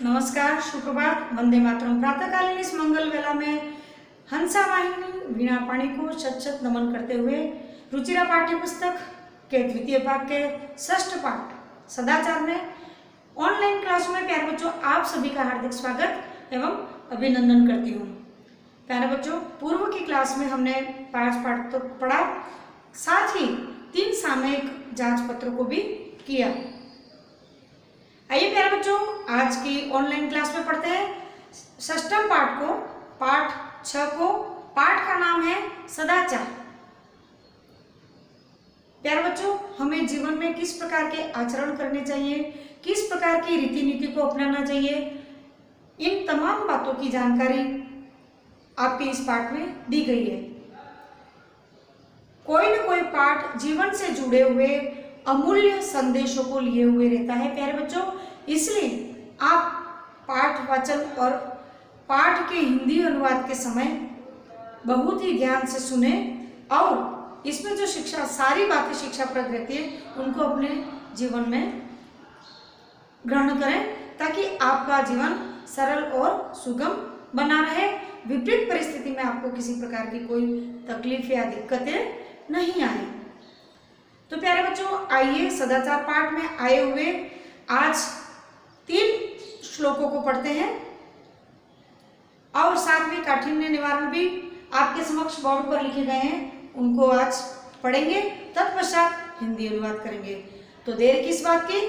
नमस्कार, सुप्रभात, वंदे मातरम। प्रातःकालीन इस मंगल वेला में हंसा वाहिनी वीणा पाणी को शत शत नमन करते हुए रुचिरा पाठ्य पुस्तक के द्वितीय भाग के षष्ठ पाठ सदाचार में ऑनलाइन क्लास में प्यारे बच्चों आप सभी का हार्दिक स्वागत एवं अभिनंदन करती हूँ। प्यारे बच्चों, पूर्व की क्लास में हमने 5 पाठ तो पढ़ा, साथ ही 3 सामयिक जांच पत्रों को भी किया। आइए प्यारे बच्चों, आज की ऑनलाइन क्लास में पढ़ते हैं षष्ठम पाठ को, पाठ 6 को। पाठ का नाम है सदाचार। प्यारे बच्चों, हमें जीवन में किस प्रकार के आचरण करने चाहिए, किस प्रकार की रीति नीति को अपनाना चाहिए, इन तमाम बातों की जानकारी आपके इस पाठ में दी गई है। कोई न कोई पाठ जीवन से जुड़े हुए अमूल्य संदेशों को लिए हुए रहता है प्यारे बच्चों, इसलिए आप पाठ वाचन और पाठ के हिंदी अनुवाद के समय बहुत ही ध्यान से सुने और इसमें जो शिक्षा सारी बातें शिक्षाप्रद रहती है उनको अपने जीवन में ग्रहण करें, ताकि आपका जीवन सरल और सुगम बना रहे। विपरीत परिस्थिति में आपको किसी प्रकार की कोई तकलीफ या दिक्कतें नहीं आए। तो प्यारे बच्चों, आइए सदाचार पाठ में आए हुए आज 3 श्लोकों को पढ़ते हैं और साथ में काठिन्य निवारण भी आपके समक्ष बोर्ड पर लिखे गए हैं, उनको आज पढ़ेंगे, तत्पश्चात हिंदी अनुवाद करेंगे। तो देर किस बात की,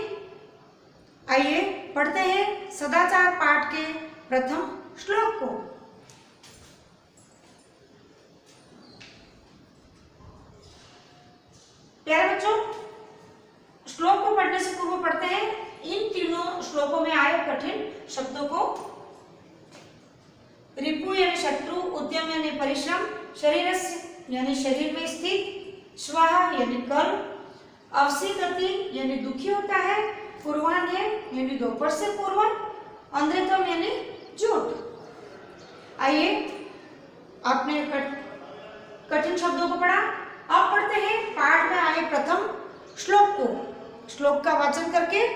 आइए पढ़ते हैं सदाचार पाठ के प्रथम श्लोक को। प्यारे बच्चों, श्लोक को पढ़ने से पूर्व पढ़ते हैं इन तीनों श्लोकों में आए कठिन शब्दों को। रिपु यानी शत्रु, उद्यम यानी परिश्रम, शरीरस्य यानी शरीर में स्थित, स्वाहा यानी कल, अवसितति यानी दुखी होता है, पूर्वान्ह यानी दोपहर से पूर्व, अंधत्वम यानी झूठ। आइए, आपने कठिन शब्दों को पढ़ा, अब पढ़ते हैं पाठ में आए प्रथम श्लोक को। श्लोक का वाचन करके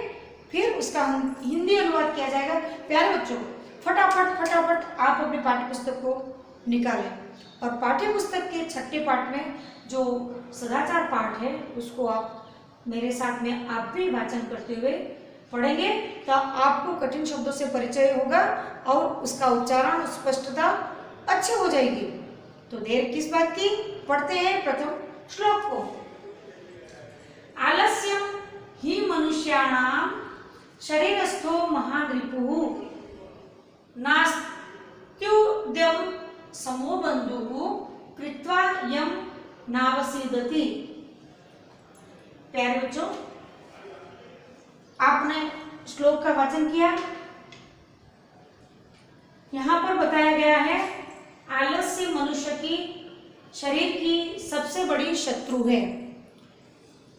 फिर उसका हिंदी अनुवाद किया जाएगा। प्यारे बच्चों, फटाफट आप अपने पाठ्य पुस्तक को निकालें और पाठ्य पुस्तक के 6ठे पाठ में जो सदाचार पाठ है उसको आप मेरे साथ में आप भी वाचन करते हुए पढ़ेंगे, तो आपको कठिन शब्दों से परिचय होगा और उसका उच्चारण स्पष्टता अच्छी हो जाएगी। तो देर किस बात की, पढ़ते हैं प्रथम श्लोक को। आलस्यम ही मनुष्याणाम शरीरस्थो महाद्रिपुः नास्त्युद्यम समो बंधुः कृत्वा यम नावसीदति। प्यारे बच्चों, आपने श्लोक का वाचन किया। यहां पर बताया गया है आलस्य मनुष्य की शरीर की सबसे बड़ी शत्रु है।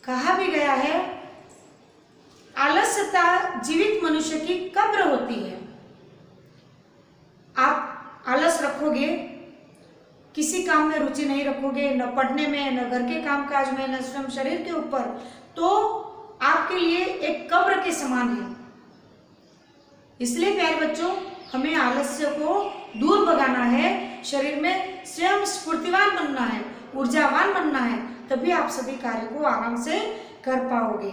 कहा भी गया है आलस्यता जीवित मनुष्य की कब्र होती है। आप आलस रखोगे, किसी काम में रुचि नहीं रखोगे, न पढ़ने में, न घर के कामकाज में, न स्वयं शरीर के ऊपर, तो आपके लिए एक कब्र के समान है। इसलिए प्यारे बच्चों, हमें आलस्य को दूर भगाना है, शरीर में स्वयं स्फूर्तिवान बनना है, ऊर्जावान बनना है, तभी आप सभी कार्य को आराम से कर पाओगे।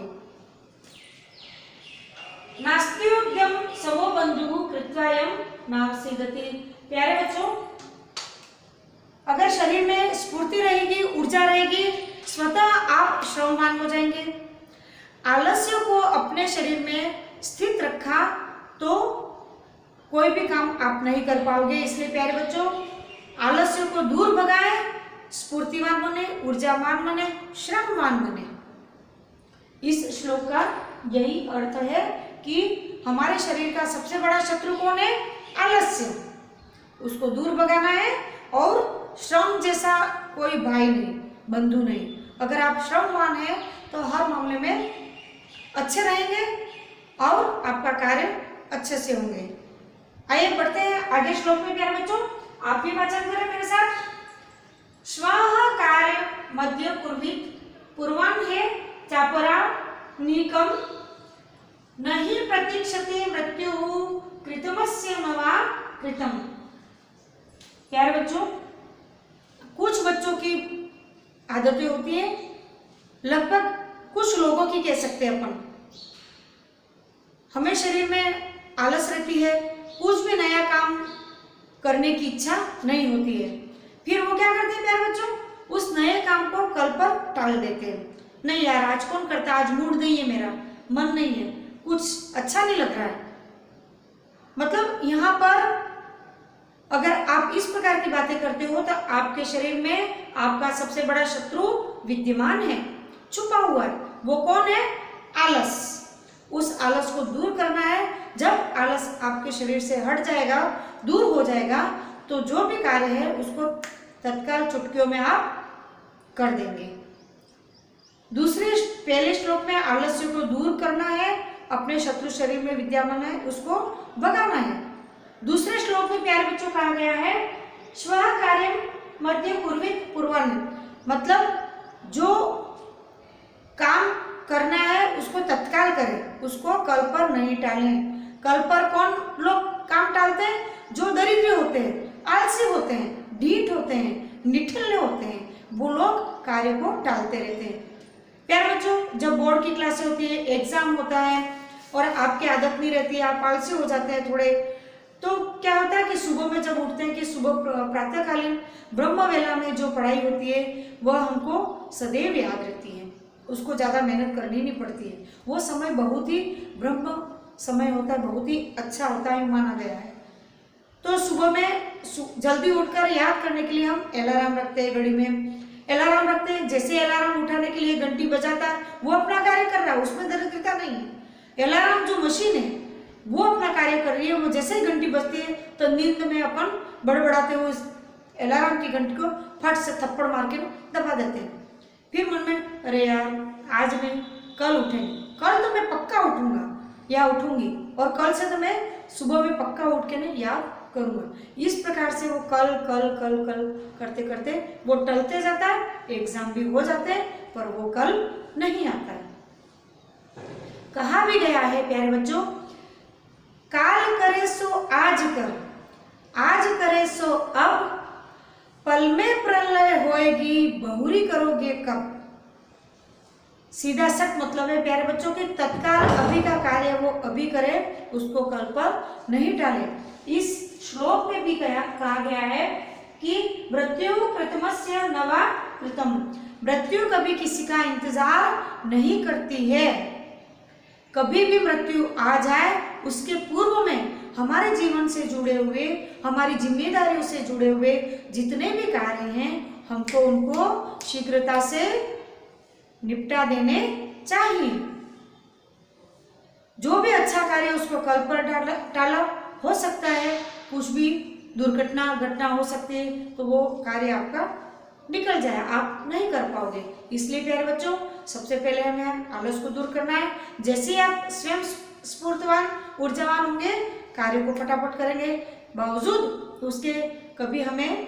नास्त्युद्यम समो बंधुः कृत्वा यम नावसीदति। प्यारे बच्चों, अगर शरीर में स्फूर्ति रहेगी, ऊर्जा रहेगी, स्वतः आप श्रमवान हो जाएंगे। आलस्य को अपने शरीर में स्थित रखा तो कोई भी काम आप नहीं कर पाओगे। इसलिए प्यारे बच्चों, आलस्य को दूर भगाएं, स्फूर्तिवान बने, ऊर्जावान बने, श्रमवान बने। इस श्लोक का यही अर्थ है कि हमारे शरीर का सबसे बड़ा शत्रु कौन है? आलस्य। उसको दूर भगाना है और श्रम जैसा कोई भाई नहीं, बंधु नहीं। अगर आप श्रमवान हैं तो हर मामले में अच्छे रहेंगे और आपका कार्य अच्छे से होंगे। आइए बढ़ते हैं आगे श्लोक में। प्यारे बच्चों, आप भी वाचन करें मेरे साथ। स्वाहा कार्य मध्य कुर्वीत पूर्वान्हे चापरा नीकम नहीं प्रतीक्षते मृत्यु कृतमस्य न वा कृतम। प्यारे बच्चों, कुछ बच्चों की आदतें होती है, लगभग कुछ लोगों की कह सकते हैं अपन, हमें शरीर में आलस रहती है, कुछ भी नया काम करने की इच्छा नहीं होती है। फिर वो क्या करते हैं प्यारे बच्चों, उस नए काम को कल पर टाल देते हैं। नहीं यार, आज कौन करता, आज मूड नहीं है, मेरा मन नहीं है, कुछ अच्छा नहीं लग रहा है। मतलब यहाँ पर अगर आप इस प्रकार की बातें करते हो तो आपके शरीर में आपका सबसे बड़ा शत्रु विद्यमान है, छुपा हुआ है। वो कौन है? आलस। उस आलस को दूर करना है। जब आलस आपके शरीर से हट जाएगा, दूर हो जाएगा, तो जो भी कार्य है उसको तत्काल चुटकियों में आप कर देंगे। पहले श्लोक में आलस्य को दूर करना है, अपने शत्रु शरीर में विद्यमान है उसको भगाना है। दूसरे श्लोक में प्यारे बच्चों कहा गया है स्व कार्यम मध्य कुर्वित पूर्वन, मतलब जो काम करना है उसको तत्काल करें, उसको कल पर नहीं टालें। कल पर कौन लोग काम टालते हैं? जो दरिद्र होते हैं, आलसी होते हैं, ढीठ होते हैं, निठल्ले होते हैं, वो लोग कार्य को टालते रहते हैं। प्यारे बच्चों, जब बोर्ड की क्लासें होती है, एग्जाम होता है और आपकी आदत नहीं रहती है, आप आलसी हो जाते हैं थोड़े, तो क्या होता है कि सुबह में जब उठते हैं कि सुबह प्रातःकालीन ब्रह्म वेला में जो पढ़ाई होती है वह हमको सदैव याद रहती है, उसको ज़्यादा मेहनत करनी नहीं पड़ती है। वो समय बहुत ही ब्रह्म समय होता है, बहुत ही अच्छा होता है, माना गया है। तो सुबह में जल्दी उठकर याद करने के लिए हम अलार्म रखते हैं, घड़ी में अलार्म रखते हैं। जैसे अलार्म उठाने के लिए घंटी बजाता है, वो अपना कार्य कर रहा है, उसमें दरिद्रता नहीं है। अलार्म जो मशीन है वो अपना कार्य कर रही है, वो जैसे ही घंटी बजती है तो नींद में अपन बड़बड़ाते हुए अलार्म की घंटी को फट से थप्पड़ मार के दबा देते हैं। फिर मन में अरे यार आज नहीं, कल उठेंगे, कल तो मैं पक्का उठूंगा या उठूंगी, और कल से तो मैं सुबह में पक्का उठ के नहीं याद करूंगा। इस प्रकार से वो कल कल कल कल करते करते वो टलते जाता है, एग्जाम भी हो जाते हैं पर वो कल नहीं आता है। कहा भी गया है प्यारे बच्चों, काल करे सो आज कर, आज करे सो अब, पल में प्रलय होएगी बहुरी करोगे कब। सीधा सट मतलब है प्यारे बच्चों कि तत्काल अभी का कार्य वो अभी करे, उसको कल पर नहीं टाले। इस श्लोक में भी कहा गया है कि मृत्यु कृतमस्य न वा कृतम, मृत्यु कभी किसी का इंतजार नहीं करती है। कभी भी मृत्यु आ जाए उसके पूर्व में हमारे जीवन से जुड़े हुए, हमारी जिम्मेदारियों से जुड़े हुए जितने भी कार्य हैं हमको उनको शीघ्रता से निपटा देने चाहिए। जो भी अच्छा कार्य उसको कल पर टाला, हो सकता है कुछ भी दुर्घटना घटना हो सकती है तो वो कार्य आपका निकल जाए, आप नहीं कर पाओगे। इसलिए प्यारे बच्चों, सबसे पहले हमें आलस को दूर करना है। जैसे ही आप स्वयं स्फूर्तिवान ऊर्जावान होंगे, कार्य को फटाफट करेंगे, बावजूद उसके कभी हमें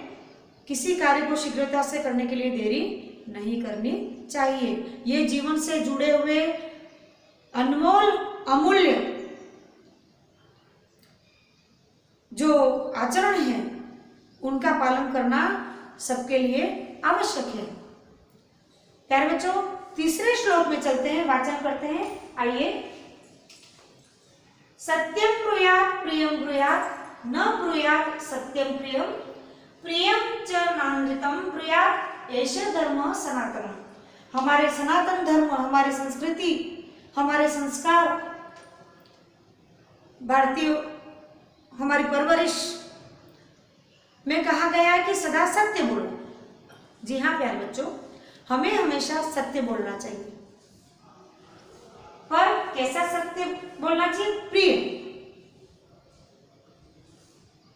किसी कार्य को शीघ्रता से करने के लिए देरी नहीं करनी चाहिए। ये जीवन से जुड़े हुए अनमोल अमूल्य जो आचरण है उनका पालन करना सबके लिए आवश्यक है। प्यारे बच्चों, तीसरे श्लोक में चलते हैं, वाचन करते हैं। आइए। सत्यम ब्रूयात् प्रियम ब्रूयात् न ब्रूयात् सत्यम प्रियम, प्रियम च नानृतम ब्रूयात् एष धर्म सनातन। हमारे सनातन धर्म, हमारे संस्कृति, हमारे संस्कार, भारतीय हमारी परवरिश में कहा गया है कि सदा सत्य बोलो। जी हाँ प्यारे बच्चों, हमें हमेशा सत्य बोलना चाहिए। पर कैसा सत्य बोलना चाहिए? प्रिय।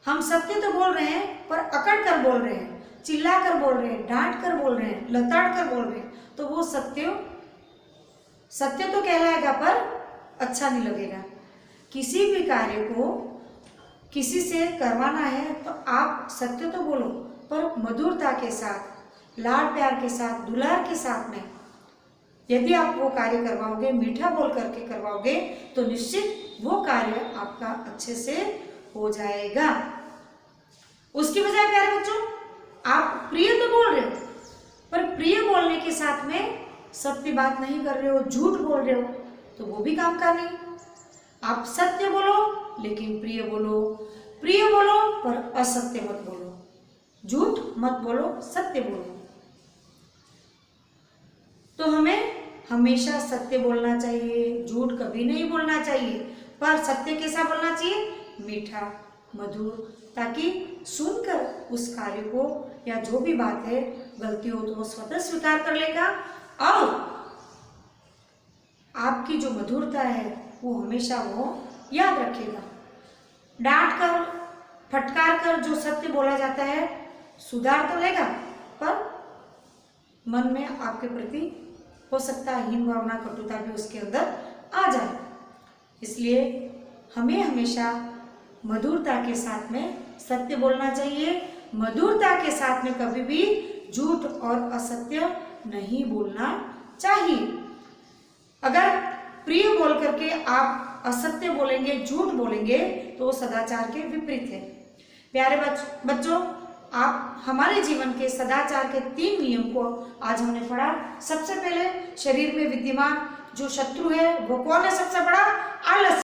हम सत्य तो बोल रहे हैं पर अकड़ कर बोल रहे हैं, चिल्ला कर बोल रहे हैं, डांट कर बोल रहे हैं, लताड़ कर बोल रहे हैं, तो वो सत्य तो कहलाएगा पर अच्छा नहीं लगेगा। किसी भी कार्य को किसी से करवाना है तो आप सत्य तो बोलो पर मधुरता के साथ, लाड प्यार के साथ, दुलार के साथ में, यदि आप वो कार्य करवाओगे, मीठा बोल करके करवाओगे, तो निश्चित वो कार्य आपका अच्छे से हो जाएगा। उसकी बजाय प्यारे बच्चों, आप प्रिय तो बोल रहे हो, पर प्रिय बोलने के साथ में सत्य बात नहीं कर रहे हो, झूठ बोल रहे हो, तो वो भी काम का नहीं। आप सत्य बोलो लेकिन प्रिय बोलो, प्रिय बोलो पर असत्य मत बोलो, झूठ मत बोलो, सत्य बोलो। तो हमें हमेशा सत्य बोलना चाहिए, झूठ कभी नहीं बोलना चाहिए, पर सत्य कैसा बोलना चाहिए? मीठा, मधुर, ताकि सुनकर उस कार्य को या जो भी बात है, गलती हो तो वो स्वतः स्वीकार कर लेगा और आपकी जो मधुरता है वो हमेशा वो याद रखेगा। डांट कर, फटकार कर जो सत्य बोला जाता है, सुधार तो लेगा, पर मन में आपके प्रति हो सकता है हीन भावना, कटुता भी उसके अंदर आ जाए। इसलिए हमें हमेशा मधुरता के साथ में सत्य बोलना चाहिए, मधुरता के साथ में कभी भी झूठ और असत्य नहीं बोलना चाहिए। अगर प्रिय बोल करके आप असत्य बोलेंगे, झूठ बोलेंगे, तो वो सदाचार के विपरीत है। प्यारे बच्चों, आप हमारे जीवन के सदाचार के 3 नियम को आज हमने पढ़ा। सबसे पहले शरीर में विद्यमान जो शत्रु है वो कौन है? सबसे बड़ा आलस्य।